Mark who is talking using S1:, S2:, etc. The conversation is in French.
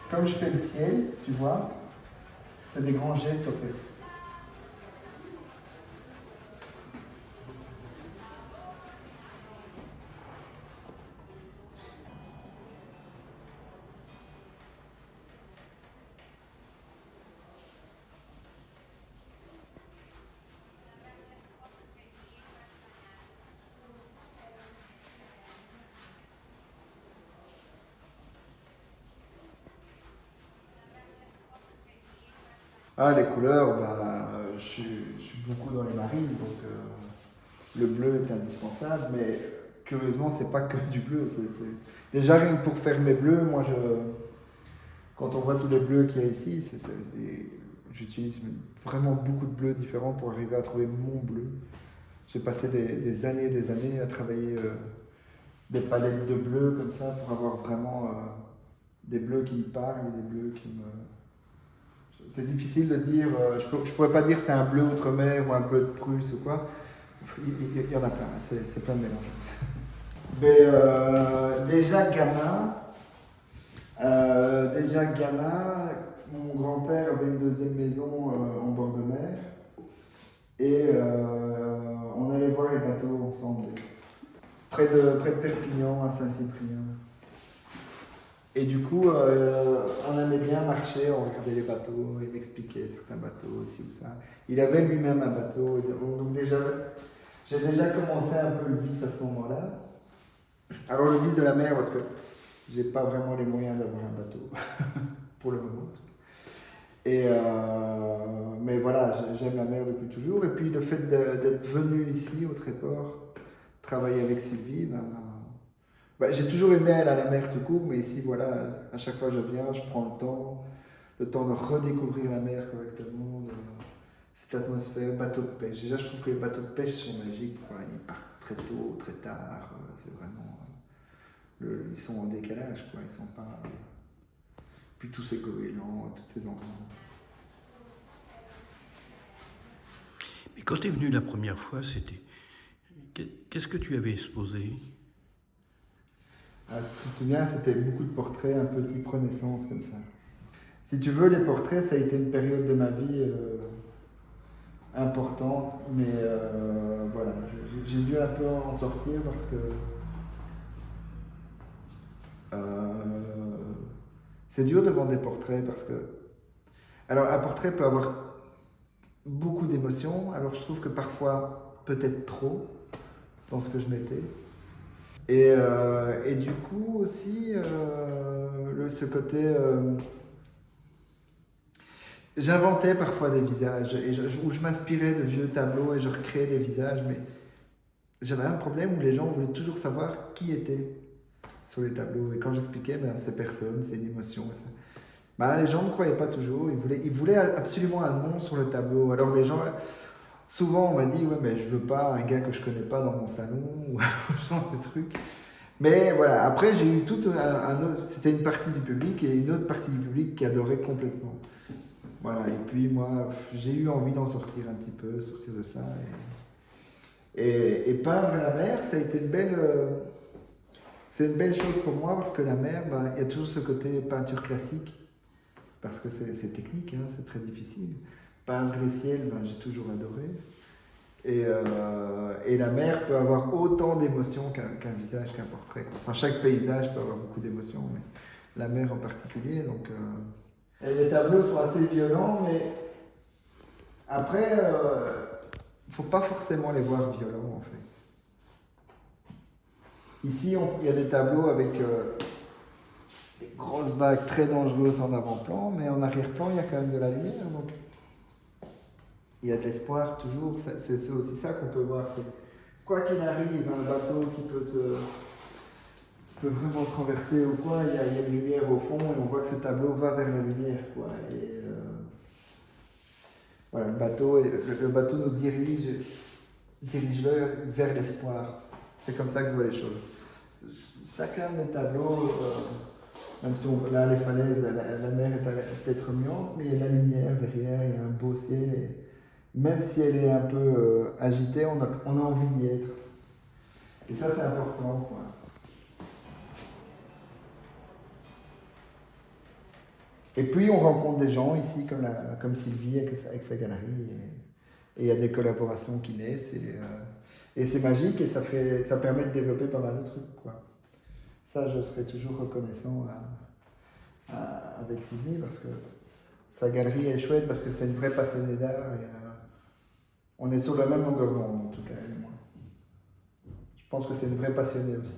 S1: Comme je fais le ciel, tu vois, c'est des grands gestes en fait. Ah, les couleurs, je suis beaucoup dans les marines, donc le bleu est indispensable, mais curieusement, c'est pas que du bleu. Déjà, rien que pour faire mes bleus, quand on voit tous les bleus qu'il y a ici, j'utilise vraiment beaucoup de bleus différents pour arriver à trouver mon bleu. J'ai passé des années et des années à travailler des palettes de bleus comme ça pour avoir vraiment des bleus qui me parlent et des bleus qui me. C'est difficile de dire, je pourrais pas dire c'est un bleu outre-mer ou un bleu de Prusse ou quoi. Il y en a plein, c'est plein de mélanges. Mais déjà gamin, mon grand-père avait une deuxième maison en bord de mer et on allait voir les bateaux ensemble, près de Perpignan, à Saint-Cyprien. Et du coup, on aimait bien marcher, on regardait les bateaux, il m'expliquait certains bateaux aussi ou ça. Il avait lui-même un bateau, donc déjà, j'ai déjà commencé un peu le vice à ce moment-là. Alors le vice de la mer, parce que j'ai pas vraiment les moyens d'avoir un bateau, pour le moment. Mais voilà, j'aime la mer depuis toujours. Et puis le fait d'être venu ici, au Tréport, travailler avec Sylvie, j'ai toujours aimé aller à la mer tout court, mais ici, voilà, à chaque fois que je viens, je prends le temps de redécouvrir la mer correctement, cette atmosphère, bateau de pêche. Déjà, je trouve que les bateaux de pêche sont magiques, quoi. Ils partent très tôt, très tard, c'est vraiment. Ils sont en décalage, quoi. Ils sont pas. Puis tous ces goélands, toutes ces endroits.
S2: Mais quand tu es venu la première fois, c'était. Qu'est-ce que tu avais exposé?
S1: Ah, si tu te souviens, c'était beaucoup de portraits un peu type Renaissance, comme ça. Si tu veux, les portraits, ça a été une période de ma vie importante, mais voilà, j'ai dû un peu en sortir parce que c'est dur de vendre des portraits parce que. Alors, un portrait peut avoir beaucoup d'émotions, alors je trouve que parfois, peut-être trop, dans ce que je mettais. Et du coup aussi, ce côté. J'inventais parfois des visages, où je m'inspirais de vieux tableaux et je recréais des visages, mais j'avais un problème où les gens voulaient toujours savoir qui était sur les tableaux. Et quand j'expliquais, c'est personne, c'est une émotion. Les gens ne croyaient pas toujours, ils voulaient absolument un nom sur le tableau. Alors des gens, souvent on m'a dit, ouais, mais je veux pas un gars que je connais pas dans mon salon, ou ce genre de truc. Mais voilà, après j'ai eu tout un autre, c'était une partie du public et une autre partie du public qui adorait complètement. Voilà, et puis moi, j'ai eu envie d'en sortir un petit peu, sortir de ça. Et peindre la mer, ça a été c'est une belle chose pour moi parce que la mer, il y a toujours ce côté peinture classique, parce que c'est technique, hein, c'est très difficile. Peindre les ciels, j'ai toujours adoré. Et la mer peut avoir autant d'émotions qu'un visage, qu'un portrait. Enfin, chaque paysage peut avoir beaucoup d'émotions, mais la mer en particulier. Donc, et les tableaux sont assez violents, mais après, il ne faut pas forcément les voir violents en fait. Ici, il y a des tableaux avec des grosses vagues très dangereuses en avant-plan, mais en arrière-plan, il y a quand même de la lumière. Donc, il y a de l'espoir toujours. C'est aussi ça qu'on peut voir. C'est quoi qu'il arrive, un bateau qui peut vraiment se renverser ou quoi, il y a une lumière au fond et on voit que ce tableau va vers la lumière, quoi. Et voilà, le bateau nous dirige vers l'espoir. C'est comme ça que je vois les choses. Chacun de mes tableaux, même si là les falaises, la mer est peut-être remuante, mais il y a de la lumière derrière, il y a un beau ciel. Et même si elle est un peu agitée, on a envie d'y être. Et ça, c'est important, quoi. Et puis on rencontre des gens ici comme Sylvie avec sa galerie et il y a des collaborations qui naissent et c'est magique et ça permet de développer pas mal de trucs, quoi. Ça, je serai toujours reconnaissant avec Sylvie parce que sa galerie est chouette, parce que c'est une vraie passionnée d'art et on est sur la même longueur d'onde en tout cas, elle et moi. Je pense que c'est une vraie passionnée aussi.